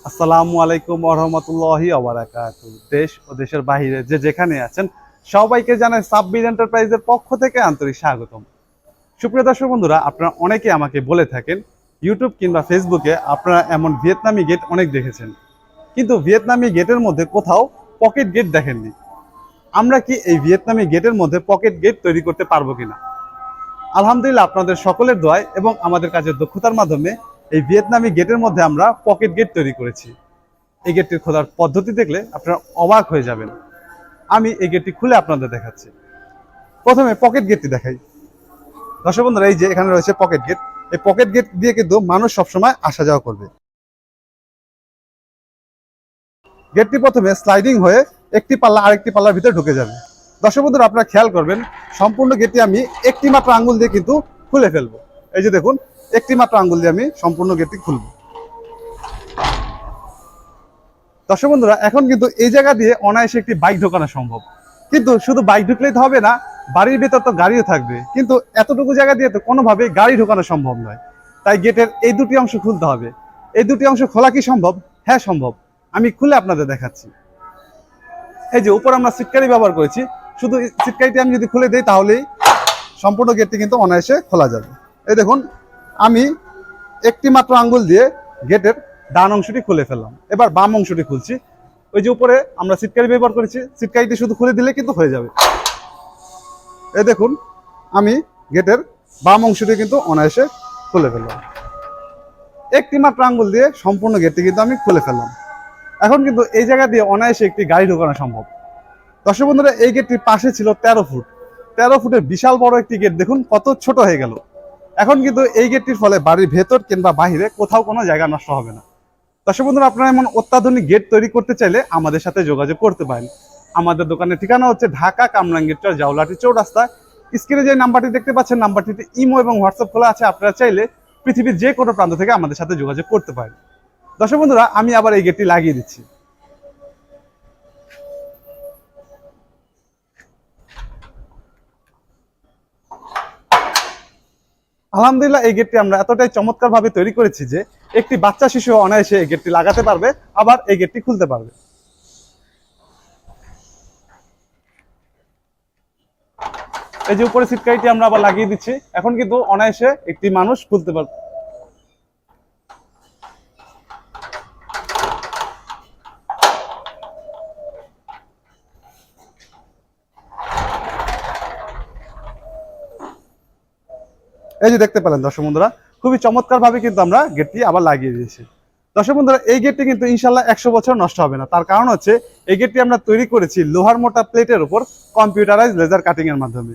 আসসালামু আলাইকুম ওয়া রাহমাতুল্লাহি ওয়া বারাকাতুহু। দেশ ও দেশের বাইরে যে যেখানে আছেন সবাইকে জানাই সাব্বির এন্টারপ্রাইজের পক্ষ থেকে আন্তরিক স্বাগতম। সুপ্রিয় দর্শক বন্ধুরা, আপনারা অনেকে আমাকে বলে থাকেন ইউটিউব কিংবা ফেসবুকে আপনারা এমন ভিয়েতনামি গেট অনেক দেখেছেন, কিন্তু ভিয়েতনামি গেটের মধ্যে কোথাও পকেট গেট দেখেননি। আমরা কি এই ভিয়েতনামি গেটের মধ্যে পকেট গেট তৈরি করতে পারবো কিনা? আলহামদুলিল্লাহ, আপনাদের সকলের দোয়ায় এবং আমাদের কাজের দক্ষতার মাধ্যমে এই ভিয়েতনামি গেটের মধ্যে আমরা পকেট গেট তৈরি করেছি। এই গেটটির খোলার পদ্ধতি দেখলে আপনারা অবাক হয়ে যাবেন। আমি এই গেটটি খুলে আপনাদের দেখাচ্ছি। প্রথমে পকেট গেটটি দেখাই। দর্শক বন্ধুরা, এই যে এখানে রয়েছে পকেট গেট। এই পকেট গেট দিয়ে কিন্তু মানুষ সবসময় আসা যাওয়া করবে। গেটটি প্রথমে স্লাইডিং হয়ে একটি পাল্লা আরেকটি পাল্লার ভিতরে ঢুকে যাবে। দর্শক বন্ধুরা, আপনারা খেয়াল করবেন, সম্পূর্ণ গেটটি আমি একটি মাত্র আঙ্গুল দিয়ে কিন্তু খুলে ফেলবো। এই যে দেখুন, একটি মাত্র আঙ্গুল দিয়ে আমি সম্পূর্ণ গেটটি খুলবো। দর্শক বন্ধুরা, এখন কিন্তু এই জায়গা দিয়ে অনায়াসে একটি বাইক ঢোকানো সম্ভব। কিন্তু শুধু বাইক ঢুকলেই তো হবে না, বাড়ির ভেতর তো গাড়িও থাকবে, কিন্তু এতটুকু জায়গা দিয়ে তো কোনোভাবেই গাড়ি ঢোকানো সম্ভব নয়। তাই গেটের এই দুটি অংশ খুলতে হবে। এই দুটি অংশ খোলা কি সম্ভব? হ্যাঁ, সম্ভব। আমি খুলে আপনাদের দেখাচ্ছি। এই যে উপর আমরা সিটকারি ব্যবহার করেছি, শুধু সিটকারিটি আমি যদি খুলে দিই তাহলেই সম্পূর্ণ গেটটি কিন্তু অনায়াসে খোলা যাবে। এই দেখুন, আমি একটি মাত্র আঙ্গুল দিয়ে গেটের ডান অংশটি খুলে ফেললাম। এবার বাম অংশটি খুলছি। ওই যে উপরে আমরা সিটকারি ব্যবহার করেছি, সিটকারিটি শুধু খুলে দিলে কিন্তু হয়ে যাবে। এই দেখুন, আমি গেটের বাম অংশটি কিন্তু অনায়াসে খুলে ফেললাম। একটি মাত্র আঙ্গুল দিয়ে সম্পূর্ণ গেটটি কিন্তু আমি খুলে ফেললাম। এখন কিন্তু এই জায়গা দিয়ে অনায়াসে একটি গাড়ি ঢোকানো সম্ভব। দর্শক বন্ধুরা, এই গেটটির পাশে ছিল 13 ফুট। 13 ফুটের বিশাল বড় একটি গেট দেখুন কত ছোট হয়ে গেল। এখন কিন্তু এই গেটটির ফলে বাড়ির ভেতর কিংবা বাহিরে কোথাও কোনো জায়গা নষ্ট হবে না। দর্শক বন্ধুরা, আপনারা এমন অত্যাধুনিক গেট তৈরি করতে চাইলে আমাদের সাথে যোগাযোগ করতে পারেন। আমাদের দোকানের ঠিকানা হচ্ছে ঢাকা কামরাঙ্গীরচর জাউলাটি চৌরাস্তা। স্ক্রিনে যে নাম্বারটি দেখতে পাচ্ছেন, নাম্বারটিতে ইমো এবং হোয়াটসঅ্যাপ খোলা আছে। আপনারা চাইলে পৃথিবীর যে কোনো প্রান্ত থেকে আমাদের সাথে যোগাযোগ করতে পারেন। দর্শক বন্ধুরা, আমি আবার এই গেটটি লাগিয়ে দিচ্ছি। আলহামদুলিল্লাহ, এই গেটটি আমরা এতটাই চমৎকার ভাবে তৈরি করেছি যে একটি বাচ্চা শিশু অনায়াসে এই গেটটি লাগাতে পারবে, আবার এই গেটটি খুলতে পারবে। এই যে উপরে সিটকারিটি আমরা আবার লাগিয়ে দিচ্ছি। এখন কিন্তু অনায়াসে একটি মানুষ খুলতে পারবে। এই যে দেখতে পেলেন দর্শক বন্ধুরা, খুবই চমৎকার ভাবে কিন্তু আমরা গেটটি আবার লাগিয়ে দিয়েছি। দর্শক বন্ধুরা, এই গেটটি কিন্তু ইনশাল্লাহ 100 বছর নষ্ট হবে না। তার কারণ হচ্ছে এই গেটটি আমরা তৈরি করেছি লোহার মোটা প্লেটের উপর কম্পিউটারাইজ লেজার কাটিং এর মাধ্যমে।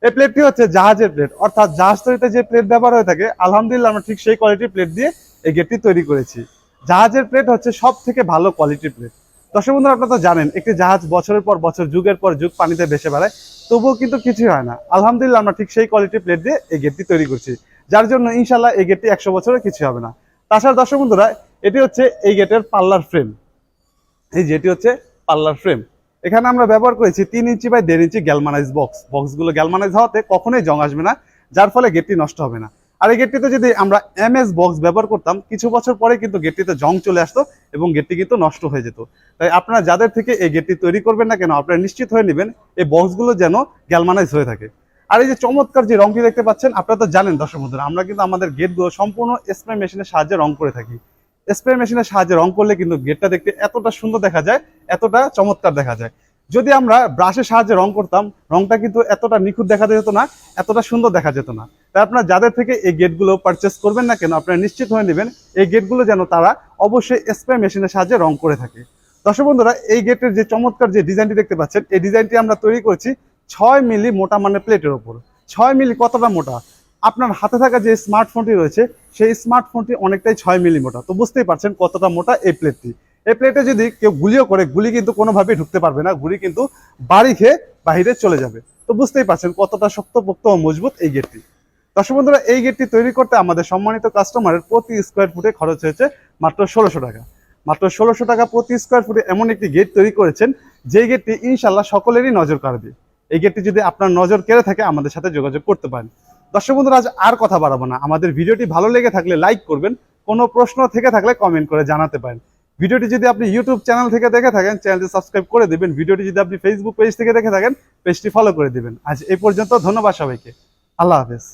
এই প্লেটটি হচ্ছে জাহাজের প্লেট, অর্থাৎ জাহাজ তৈরিতে যে প্লেট ব্যবহার হয়ে থাকে, আলহামদুলিল্লাহ আমরা ঠিক সেই কোয়ালিটির প্লেট দিয়ে এই গেটটি তৈরি করেছি। জাহাজের প্লেট হচ্ছে সব থেকে ভালো কোয়ালিটির প্লেট। দর্শক বন্ধুরা, আপনারা তো জানেন একটি জাহাজ বছরের পর বছর যুগের পর যুগ পানিতে ভেসে বেড়ায়, তবুও কিন্তু কিছুই হয় না। আলহামদুলিল্লাহ আমরা ঠিক সেই কোয়ালিটির প্লেট দিয়ে এই গেটটি তৈরি করছি, যার জন্য ইনশাল্লাহ এই গেটটি 100 বছরের কিছু হবে না। তাছাড়া দর্শক বন্ধুরা, এটি হচ্ছে এই গেটের পাল্লার ফ্রেম। এই যেটি হচ্ছে পাল্লার ফ্রেম। এখানে আমরা ব্যবহার করেছি 3 ইঞ্চি বাই 1.5 ইঞ্চি গ্যালমানাইজ বক্স। বক্সগুলো গ্যালমানাইজ হওয়াতে কখনোই জং আসবে না, যার ফলে গেটটি নষ্ট হবে না। আর এই গেটটিতে যদি আমরা এমএস বক্স ব্যবহার করতাম, কিছু বছর পরে কিন্তু গেটটিতে জং চলে আসতো এবং গেটটি কিন্তু নষ্ট হয়ে যেত। তাই আপনারা যাদের থেকে এই গেটটি তৈরি করবেন না কেন, আপনারা নিশ্চিত হয়ে নেবেন এই বক্সগুলো যেন গ্যালমানাইজ হয়ে থাকে। আর এই যে চমৎকার যে রংটি দেখতে পাচ্ছেন, আপনারা তো জানেন দর্শক বন্ধুরা, আমরা কিন্তু আমাদের গেটগুলো সম্পূর্ণ স্প্রে মেশিনের সাহায্যে রং করে থাকি। স্প্রে মেশিনের সাহায্যে রং করলে কিন্তু গেটটা দেখতে এতটা সুন্দর দেখা যায়, এতটা চমৎকার দেখা যায়। যদি আমরা ব্রাশের সাহায্যে রং করতাম, রংটা কিন্তু এতটা নিখুঁত দেখা যেত না, এতটা সুন্দর দেখা যেত না। তাই আপনারা যাদের থেকে এই গেটগুলো পারচেস করবেন না কেন, আপনারা নিশ্চিত হয়ে নেবেন এই গেটগুলো যেন তারা অবশ্যই স্প্রে মেশিনের সাহায্যে রং করে থাকে। দর্শক বন্ধুরা, এই গেটের যে চমৎকার যে ডিজাইনটি দেখতে পাচ্ছেন, এই ডিজাইনটি আমরা তৈরি করেছি 6 মিলি মোটা মানে প্লেটের ওপর। 6 মিলি কতটা মোটা? আপনার হাতে থাকা যে স্মার্টফোনটি রয়েছে, সেই স্মার্টফোনটি অনেকটাই 6 মিলি মোটা। তো বুঝতেই পারছেন কতটা মোটা এই প্লেটটি। এই প্লেটে যদি কেউ গুলিও করে, গুলি কিন্তু কোনোভাবেই ঢুকতে পারবে না, গুলি কিন্তু বাড়ি খেয়ে বাহিরে চলে যাবে। তো বুঝতেই পারছেন কতটা শক্তপোক্ত ও মজবুত এই গেটটি। দর্শক বন্ধুরা, এই গেটটি তৈরি করতে আমাদের সম্মানিত কাস্টমারের প্রতি স্কোয়ার ফুটে খরচ হয়েছে মাত্র 1600 টাকা। মাত্র 1600 টাকা প্রতি স্কোয়ার ফুটে এমন একটি গেট তৈরি করেছেন, যে গেটটি ইনশাল্লাহ সকলেরই নজর কাড়বে। এই গেটটি যদি আপনার নজর কেড়ে থাকে, আমাদের সাথে যোগাযোগ করতে পারেন। দর্শক বন্ধুরা, আজ আর কথা বাড়াবো না। আমাদের ভিডিওটি ভালো লেগে থাকলে লাইক করবেন, কোনো প্রশ্ন থেকে থাকলে কমেন্ট করে জানাতে পারেন। ভিডিওটি যদি আপনি ইউটিউব চ্যানেল থেকে দেখে থাকেন, চ্যানেলটি সাবস্ক্রাইব করে দিবেন। ভিডিওটি যদি আপনি ফেসবুক পেজ থেকে দেখে থাকেন, পেজটি ফলো করে দিবেন। আজ এই পর্যন্ত, ধন্যবাদ সবাইকে। আল্লাহ হাফেজ।